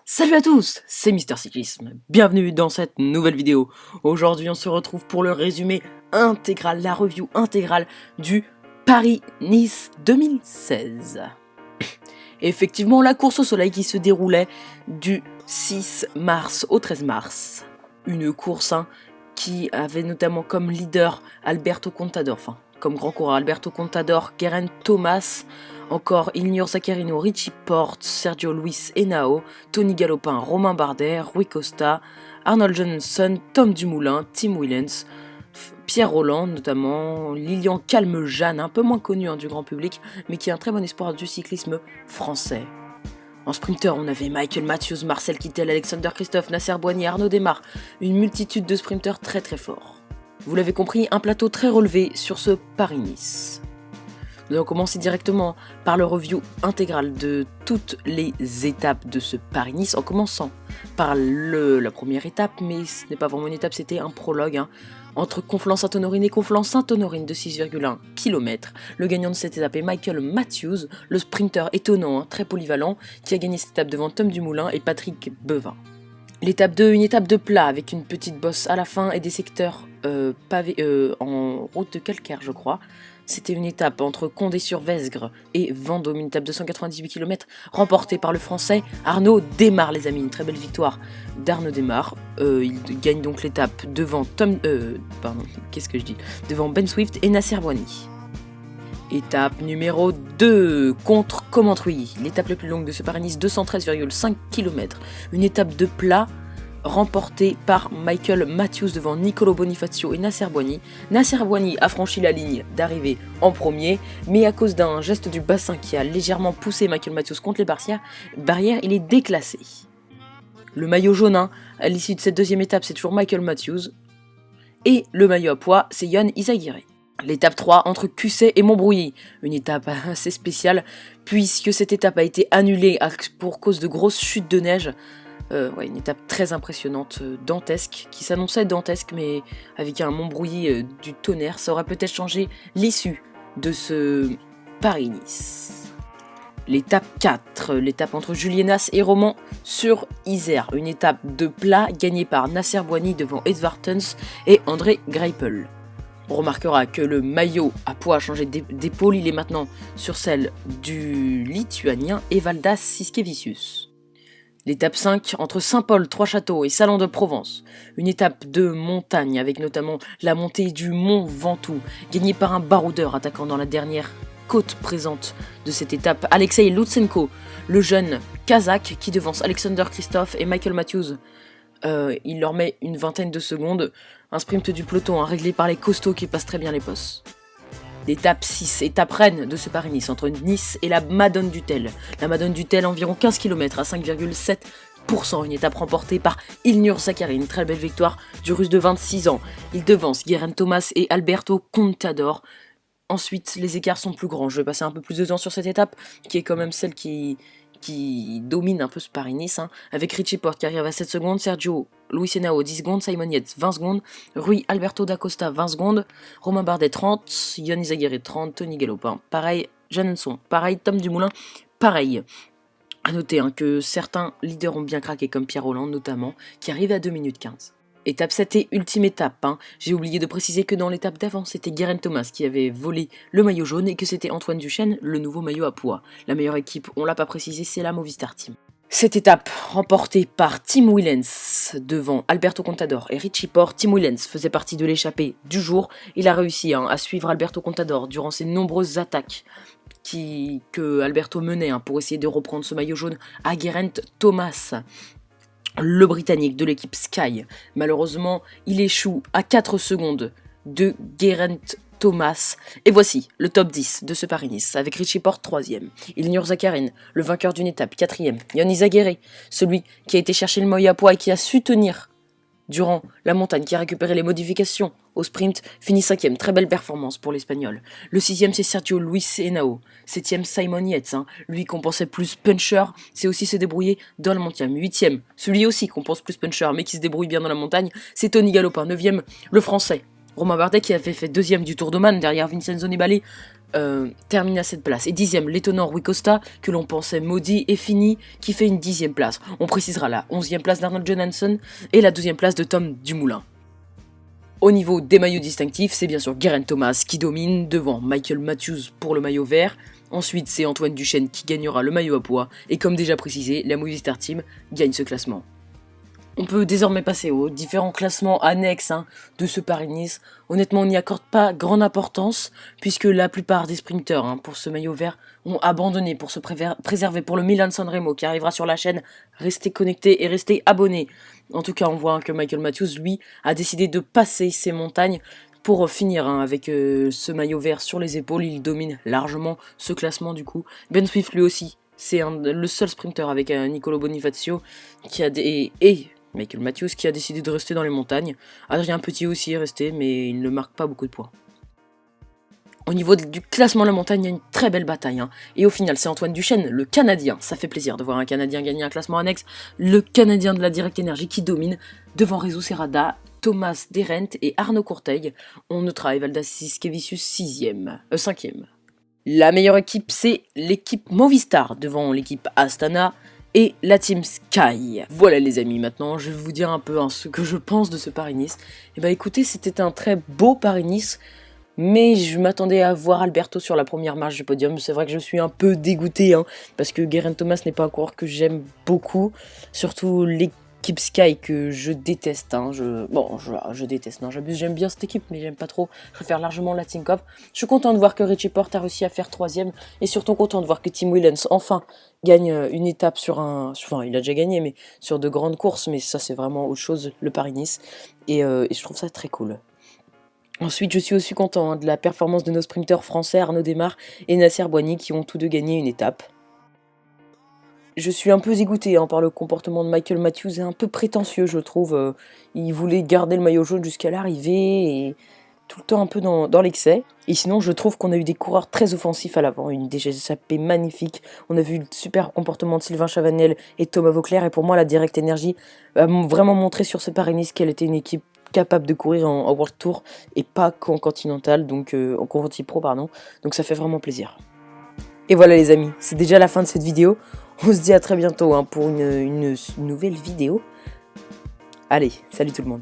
Salut à tous, c'est Mister Cyclisme, bienvenue dans cette nouvelle vidéo. Aujourd'hui on se retrouve pour le résumé intégral, la review intégrale du Paris-Nice 2016. Effectivement, la course au soleil qui se déroulait du 6 mars au 13 mars. Une course qui avait notamment comme leader Alberto Contador, enfin comme grand coureur Alberto Contador, Geraint Thomas, encore Ilir Zaccarino, Richie Porte, Sergio Luis Henao, Tony Galopin, Romain Bardet, Rui Costa, Arnold Johnson, Tom Dumoulin, Tim Wellens, Pierre Rolland notamment, Lilian Calmejane, un peu moins connu du grand public, mais qui est un très bon espoir du cyclisme français. En sprinter, on avait Michael Matthews, Marcel Kittel, Alexander Kristoff, Nasser Boigny, Arnaud Démare, une multitude de sprinters très très forts. Vous l'avez compris, un plateau très relevé sur ce Paris-Nice. Nous allons commencer directement par le review intégral de toutes les étapes de ce Paris-Nice, en commençant par la première étape, mais ce n'est pas vraiment une étape, c'était un prologue, entre Conflans-Sainte-Honorine et Conflans-Sainte-Honorine de 6,1 km. Le gagnant de cette étape est Michael Matthews, le sprinter étonnant, très polyvalent, qui a gagné cette étape devant Tom Dumoulin et Patrick Bevin. L'étape 2, une étape de plat avec une petite bosse à la fin et des secteurs pavés en route de calcaire, je crois. C'était une étape entre Condé-sur-Vesgre et Vendôme, une étape de 198 km remportée par le français Arnaud Démare, les amis. Une très belle victoire d'Arnaud Démare. Il gagne donc l'étape devant devant Ben Swift et Nasser Boigny. Étape numéro 2, contre Commentruy, l'étape la plus longue de ce Paris-Nice, 213,5 km. Une étape de plat remportée par Michael Matthews devant Nicolo Bonifacio et Nasser Boigny. Nasser Boigny a franchi la ligne d'arrivée en premier, mais à cause d'un geste du bassin qui a légèrement poussé Michael Matthews contre les barrières, il est déclassé. Le maillot jaune à l'issue de cette deuxième étape, c'est toujours Michael Matthews. Et le maillot à pois, c'est Yann Izaguirre. L'étape 3 entre Cusset et Montbrouilly, une étape assez spéciale puisque cette étape a été annulée pour cause de grosses chutes de neige. Une étape très impressionnante, dantesque, qui s'annonçait dantesque mais avec un Montbrouilly du tonnerre, ça aurait peut-être changé l'issue de ce Paris-Nice. L'étape 4, l'étape entre Julienas et Romans sur Isère, une étape de plat gagnée par Nasser Boigny devant Edvard Tuns et André Greipel. On remarquera que le maillot à pois a changé d'épaule, il est maintenant sur celle du Lituanien Evaldas Siskevicius. L'étape 5 entre Saint-Paul, Trois-Châteaux et Salon de Provence, une étape de montagne avec notamment la montée du Mont Ventoux, gagnée par un baroudeur attaquant dans la dernière côte présente de cette étape, Alexei Lutsenko, le jeune Kazakh qui devance Alexander Kristoff et Michael Matthews. Il leur met une vingtaine de secondes, un sprint du peloton réglé par les costauds qui passent très bien les postes. L'étape 6, étape reine de ce Paris-Nice entre Nice et la Madone du Tel. La Madone du Tel, environ 15 km à 5,7%, une étape remportée par Ilir Zaccarino, une très belle victoire du Russe de 26 ans. Il devance Geraint Thomas et Alberto Contador. Ensuite, les écarts sont plus grands. Je vais passer un peu plus de temps sur cette étape, qui est quand même celle qui domine un peu ce Paris-Nice, avec Richie Porte qui arrive à 7 secondes, Sergio Luis Henao 10 secondes, Simon Yates 20 secondes, Rui Alberto da Costa 20 secondes, Romain Bardet 30, Yann Izaguirre 30, Tony Galopin pareil, Janenson pareil, Tom Dumoulin pareil. A noter que certains leaders ont bien craqué comme Pierre Rolland notamment, qui arrive à 2 minutes 15. Étape 7 et ultime étape. J'ai oublié de préciser que dans l'étape d'avant, c'était Geraint Thomas qui avait volé le maillot jaune et que c'était Antoine Duchesne, le nouveau maillot à pois. La meilleure équipe, on l'a pas précisé, c'est la Movistar Team. Cette étape, remportée par Tim Wellens devant Alberto Contador et Richie Porte. Tim Wellens faisait partie de l'échappée du jour. Il a réussi à suivre Alberto Contador durant ses nombreuses attaques que Alberto menait pour essayer de reprendre ce maillot jaune à Geraint Thomas, le Britannique de l'équipe Sky. Malheureusement, il échoue à 4 secondes de Geraint Thomas. Et voici le top 10 de ce Paris-Nice, avec Richie Porte 3ème, Ilir Zaccarino, le vainqueur d'une étape 4ème, Yann Izaguirre, celui qui a été chercher le maillot à pois et qui a su tenir durant la montagne, qui a récupéré les modifications au sprint, finit 5ème, très belle performance pour l'Espagnol. Le 6ème c'est Sergio Luis Henao, 7ème Simon Yates, lui qu'on pensait plus puncher, c'est aussi se débrouiller dans la montagne. 8ème, celui aussi qu'on pense plus puncher mais qui se débrouille bien dans la montagne, c'est Tony Galopin. 9ème, le français Romain Bardet qui avait fait 2ème du Tour d'Oman derrière Vincenzo Nibali, termine à cette place. Et 10e, l'étonnant Rui Costa, que l'on pensait maudit et fini, qui fait une 10e place. On précisera la 11e place d'Arnold Johansson et la 12e place de Tom Dumoulin. Au niveau des maillots distinctifs, c'est bien sûr Geraint Thomas qui domine, devant Michael Matthews pour le maillot vert. Ensuite, c'est Antoine Duchesne qui gagnera le maillot à pois. Et comme déjà précisé, la Movistar Team gagne ce classement. On peut désormais passer aux différents classements annexes de ce Paris-Nice. Honnêtement, on n'y accorde pas grande importance, puisque la plupart des sprinteurs pour ce maillot vert ont abandonné pour se préserver pour le Milan-San Remo qui arrivera sur la chaîne. Restez connectés et restez abonnés. En tout cas, on voit que Michael Matthews, lui, a décidé de passer ces montagnes pour finir avec ce maillot vert sur les épaules. Il domine largement ce classement du coup. Ben Swift, lui aussi, c'est le seul sprinter avec Nicolo Bonifacio qui a Michael Matthews qui a décidé de rester dans les montagnes. Adrien Petit aussi est resté, mais il ne marque pas beaucoup de points. Au niveau du classement de la montagne, il y a une très belle bataille. Et au final, c'est Antoine Duchesne, le Canadien. Ça fait plaisir de voir un Canadien gagner un classement annexe. Le Canadien de la Direct Energy qui domine devant Rezo Serrada, Thomas Derent et Arnaud Courteil. On notera Evalda Siskevicius 5e. La meilleure équipe, c'est l'équipe Movistar devant l'équipe Astana et la Team Sky. Voilà les amis, maintenant je vais vous dire un peu ce que je pense de ce Paris-Nice. Et bah écoutez, c'était un très beau Paris-Nice, mais je m'attendais à voir Alberto sur la première marche du podium. C'est vrai que je suis un peu dégoûté, parce que Geraint Thomas n'est pas un coureur que j'aime beaucoup, surtout l'équipe Sky que je déteste. Je déteste, non j'abuse, j'aime bien cette équipe, mais j'aime pas trop. Je préfère largement la Team Cop. Je suis content de voir que Richie Porte a réussi à faire 3e, et surtout content de voir que Tim Willems enfin gagne une étape enfin il a déjà gagné, mais sur de grandes courses, mais ça c'est vraiment autre chose, le Paris-Nice, et je trouve ça très cool. Ensuite, je suis aussi content de la performance de nos sprinteurs français Arnaud Démare et Nasser Boigny qui ont tous deux gagné une étape. Je suis un peu dégoûté par le comportement de Michael Matthews, un peu prétentieux je trouve. Il voulait garder le maillot jaune jusqu'à l'arrivée et tout le temps un peu dans l'excès. Et sinon je trouve qu'on a eu des coureurs très offensifs à l'avant, une DGSAP magnifique. On a vu le super comportement de Sylvain Chavanel et Thomas Vauclair, et pour moi la Direct Energy a vraiment montré sur ce Paris-Nice qu'elle était une équipe capable de courir en World Tour et pas qu'en Continental, donc en Conti Pro pardon. Donc ça fait vraiment plaisir. Et voilà les amis, c'est déjà la fin de cette vidéo. On se dit à très bientôt pour une nouvelle vidéo. Allez, salut tout le monde.